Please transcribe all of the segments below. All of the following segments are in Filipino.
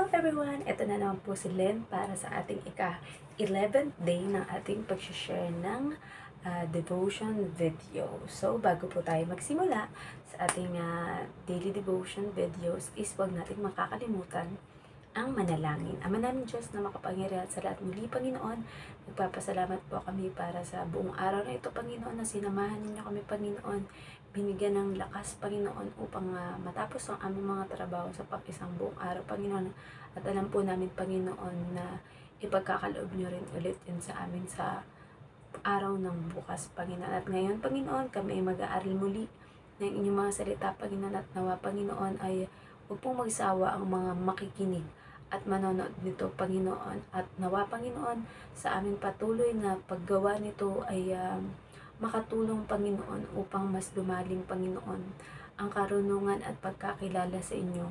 Hello everyone! Ito na naman po si Len para sa ating ika-11th day ng ating pag-share ng devotion video. So, bago po tayo magsimula sa ating daily devotion videos is huwag natin makakalimutan ang manalangin. Ama namin Diyos na makapangyarihan sa lahat, muli Panginoon, nagpapasalamat po kami para sa buong araw na ito, Panginoon, na sinamahan ninyo kami, Panginoon, binigyan ng lakas, Panginoon, upang matapos ang aming mga trabaho sa pag-isang buong araw, Panginoon. At alam po namin, Panginoon, na ipagkakaloob nyo rin ulit yun sa amin sa araw ng bukas, Panginoon. At ngayon, Panginoon, kami ay mag-aaral muli ng inyong mga salita, Panginoon, at nawa, Panginoon, ay huwag pong magsawa ang mga makikinig at manonood nito, Panginoon. At nawa, Panginoon, sa aming patuloy na paggawa nito ay makatulong, Panginoon, upang mas lumalim, Panginoon, ang karunungan at pagkakilala sa inyo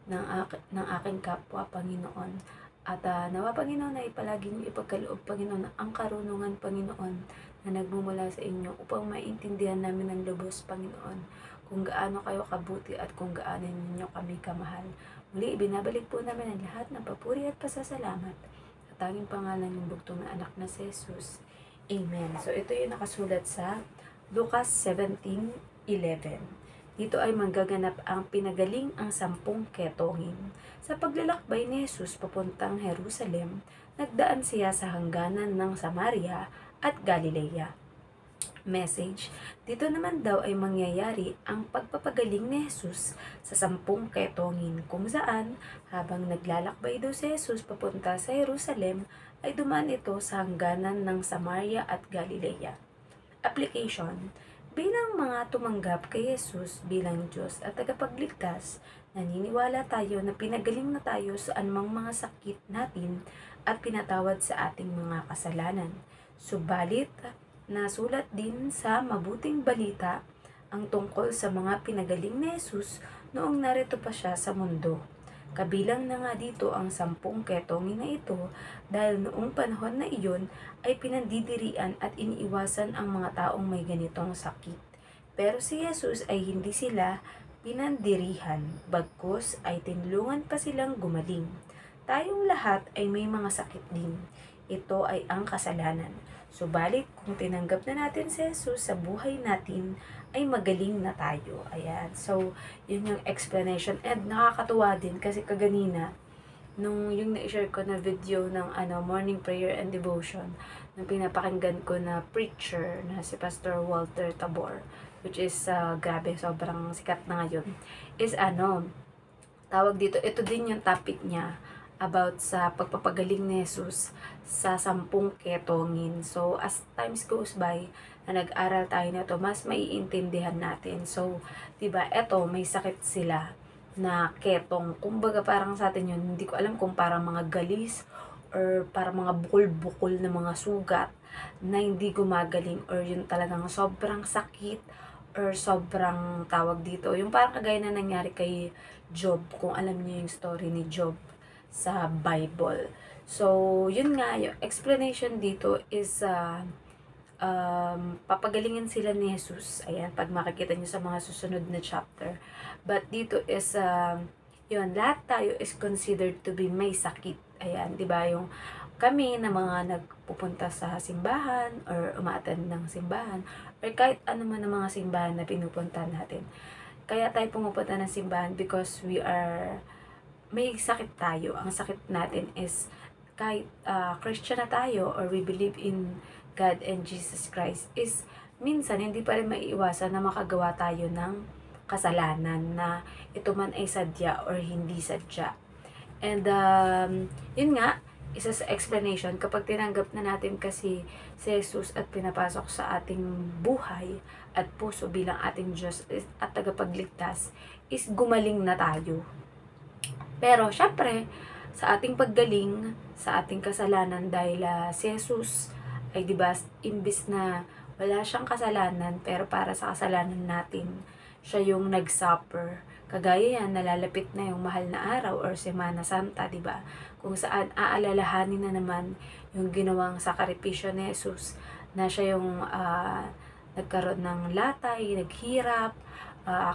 ng aking kapwa, Panginoon. At nawa, Panginoon, ay palagi niyo ipagkaloob, Panginoon, ang karunungan, Panginoon, na nagmumula sa inyo upang maintindihan namin ng lubos, Panginoon, kung gaano kayo kabuti at kung gaano ninyo kami kamahal. Muli, ibinabalik po namin ang lahat ng papuri at pasasalamat sa tanging pangalan ng bugtong na anak na si Jesus. Amen. So, ito yung nakasulat sa Lucas 17:11. Dito ay manggaganap ang pinagaling ang 10 ketongin. Sa paglalakbay ni Jesus papuntang Jerusalem, nagdaan siya sa hangganan ng Samaria at Galilea. Message, dito naman daw ay mangyayari ang pagpapagaling ni Jesus sa 10 ketongin, kung saan habang naglalakbay daw si Jesus papunta sa Jerusalem ay dumaan ito sa hangganan ng Samaria at Galilea. Application, bilang mga tumanggap kay Jesus bilang Diyos at tagapagligtas, naniniwala tayo na pinagaling na tayo sa anumang mga sakit natin at pinatawad sa ating mga kasalanan. Subalit, nasulat din sa mabuting balita ang tungkol sa mga pinagaling ni Jesus noong narito pa siya sa mundo. Kabilang na nga dito ang 10 ketongin na ito dahil noong panahon na iyon ay pinandidirian at iniiwasan ang mga taong may ganitong sakit. Pero si Jesus ay hindi sila pinandirihan, bagkus ay tinulungan pa silang gumaling. Tayong lahat ay may mga sakit din. Ito ay ang kasalanan. Subalit, kung tinanggap na natin si Jesus sa buhay natin, ay magaling na tayo. Ayan. So, yun yung explanation. And nakakatuwa din kasi kaganina, nung yung na-share ko na video ng morning prayer and devotion, nung pinapakinggan ko na preacher na si Pastor Walter Tabor, which is grabe, sobrang sikat na ngayon, is tawag dito, ito din yung topic niya about sa pagpapagaling ni Jesus sa 10 ketongin. So, as times goes by, na nag-aral tayo nito, mas maiintindihan natin. So, diba, eto, may sakit sila na ketong. Kumbaga, parang sa atin yun, hindi ko alam kung parang mga galis or parang mga bukol-bukol na mga sugat na hindi gumagaling or yun talagang sobrang sakit or sobrang tawag dito. Yung parang kagaya na nangyari kay Job, kung alam niyo yung story ni Job sa Bible. So, yun nga, yung explanation dito is papagalingin sila ni Jesus. Ayan, pag makikita nyo sa mga susunod na chapter. But dito is, yun, lahat tayo is considered to be may sakit. Ayan, di ba yung kami na mga nagpupunta sa simbahan or umaattend ng simbahan or kahit ano man ang mga simbahan na pinupunta natin. Kaya tayo pumupunta ng simbahan because may sakit tayo. Ang sakit natin is kahit Christian na tayo or we believe in God and Jesus Christ is minsan hindi pa rin maiiwasan na makagawa tayo ng kasalanan na ito man ay sadya or hindi sadya. And yun nga, isa sa explanation kapag tinanggap na natin kasi si Jesus at pinapasok sa ating buhay at puso bilang ating Diyos at tagapagligtas is gumaling na tayo. Pero, syempre, sa ating paggaling, sa ating kasalanan, dahil si Jesus ay diba, imbis na wala siyang kasalanan, pero para sa kasalanan natin, siya yung nag-suffer. Kagaya yan, nalalapit na yung mahal na araw or Semana Santa, diba? Kung saan aalalahanin na naman yung ginawang sakripisyo ni Jesus, na siya yung nagkaroon ng latay, naghirap,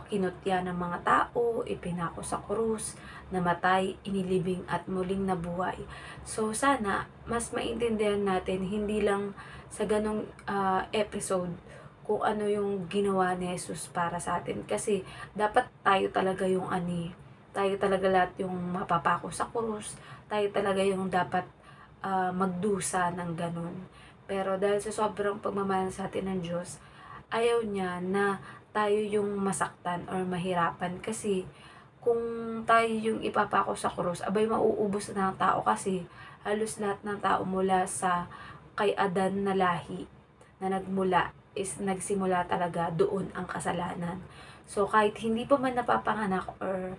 kinutya ng mga tao, ipinako sa krus, namatay, inilibing at muling nabuhay. So sana mas maintindihan natin hindi lang sa ganong episode kung ano yung ginawa ni Jesus para sa atin, kasi dapat tayo talaga yung tayo talaga lahat yung mapapako sa krus, tayo talaga yung dapat magdusa ng ganun. Pero dahil sa sobrang pagmamahal sa atin ng Diyos, ayaw niya na tayo yung masaktan or mahirapan, kasi kung tayo yung ipapako sa krus, abay mauubos na ng tao, kasi halos lahat ng tao mula sa kay Adan na lahi na nagmula is nagsimula talaga doon ang kasalanan. So kahit hindi pa man napapanganak or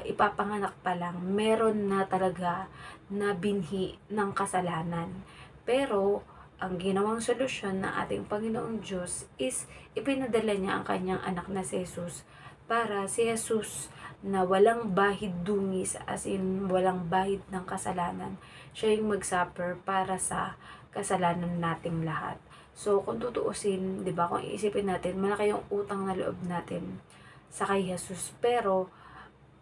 ipapanganak pa lang, meron na talaga na binhi ng kasalanan. Pero ang ginawang solusyon ng ating Panginoong Diyos is ipinadala niya ang kanyang anak na si Jesus, para si Jesus na walang bahid dungis, as in walang bahid ng kasalanan, siya yung mag-suffer para sa kasalanan nating lahat. So kung tutuusin, 'di ba, kung iisipin natin, malaki yung utang na loob natin sa kay Jesus, pero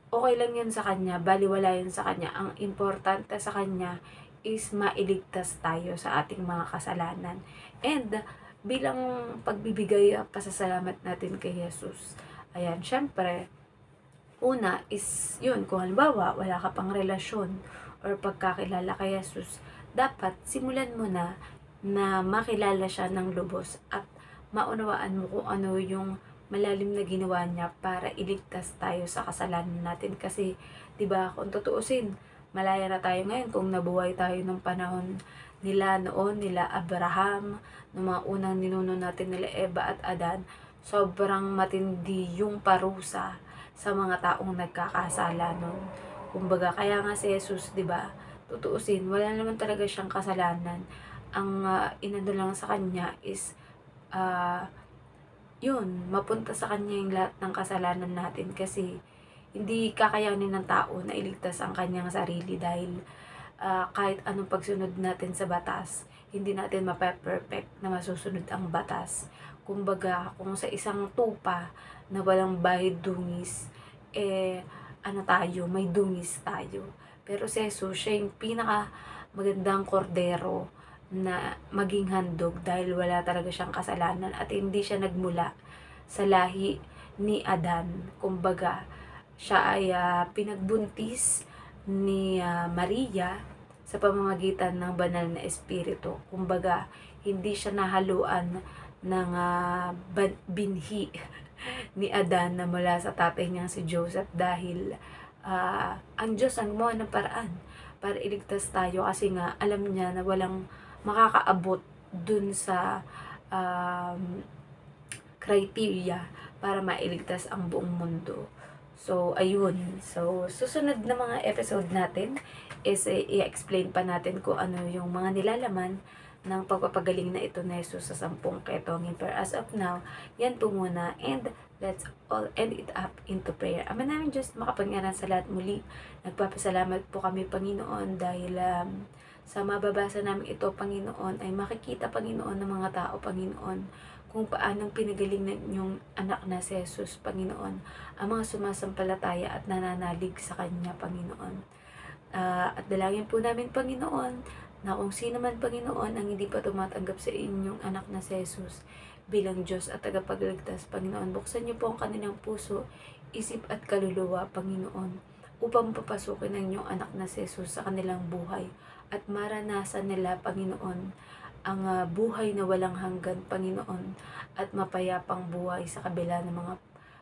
okay lang yan sa kanya, baliwala yan sa kanya. Ang importante sa kanya is mailigtas tayo sa ating mga kasalanan. And bilang pagbibigay pasasalamat natin kay Jesus, ayan, syempre, una is yun, kung halimbawa wala ka pang relasyon or pagkakilala kay Jesus, dapat simulan mo na makilala siya ng lubos at maunawaan mo kung ano yung malalim na ginawa niya para iligtas tayo sa kasalanan natin. Kasi 'di ba, kung tutuusin, malaya na tayo ngayon kung nabuhay tayo ng panahon nila noon, nila Abraham, ng mga unang ninuno natin, nila Eva at Adan. Sobrang matindi yung parusa sa mga taong nagkakasala noon. Kumbaga, kaya nga si Jesus, 'di ba, tutuusin, wala naman talaga siyang kasalanan. Ang inano lang sa kanya is yun, mapunta sa kanya yung lahat ng kasalanan natin, kasi hindi kakayanin ng tao na iligtas ang kanyang sarili, dahil kahit anong pagsunod natin sa batas, hindi natin mape-perfect na masusunod ang batas. Kumbaga, kung sa isang tupa na walang bahid dungis, may dungis tayo. Pero si Jesus, siya yung pinaka magandang kordero na maging handog, dahil wala talaga siyang kasalanan at hindi siya nagmula sa lahi ni Adan. Kumbaga, siya ay pinagbuntis ni Maria sa pamamagitan ng banal na espiritu. Kumbaga, hindi siya nahaluan ng binhi ni Adan na mula sa tatay niyang si Joseph, dahil ang Diyos ang gumawa ng paraan para iligtas tayo, kasi nga alam niya na walang makakaabot dun sa criteria para mailigtas ang buong mundo. So, ayun. So, susunod na mga episode natin is i-explain pa natin kung ano yung mga nilalaman ng pagpapagaling na ito na Jesus sa 10 ketongin. Pero as of now, yan po muna. And let's all end it up into prayer. Ama namin Diyos, makapangyarihan sa lahat, muli nagpapasalamat po kami, Panginoon, dahil sa mababasa namin ito, Panginoon, ay makikita, Panginoon, ng mga tao, Panginoon, kung paanong pinagaling ng inyong anak na si Jesus, Panginoon, ang mga sumasampalataya at nananalig sa Kanya, Panginoon. At dalangin po namin, Panginoon, na kung sino man, Panginoon, ang hindi pa tumatanggap sa inyong anak na si Jesus bilang Diyos at tagapagligtas, Panginoon, buksan niyo po ang kanilang puso, isip at kaluluwa, Panginoon, upang papasukin ang inyong anak na si Jesus sa kanilang buhay at maranasan nila, Panginoon, ang buhay na walang hanggan, Panginoon, at mapayapang buhay sa kabila ng mga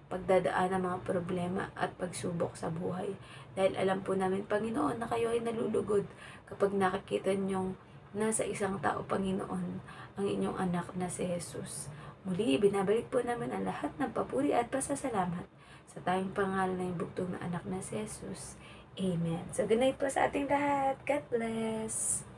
pagdadaan ng mga problema at pagsubok sa buhay. Dahil alam po namin, Panginoon, na kayo ay nalulugod kapag nakikita niyong nasa isang tao, Panginoon, ang inyong anak na si Jesus. Muli, binabalik po namin ang lahat ng papuri at pasasalamat sa tayong pangalan ng bugtong na anak na si Jesus. Amen. So, good night po sa ating lahat. God bless.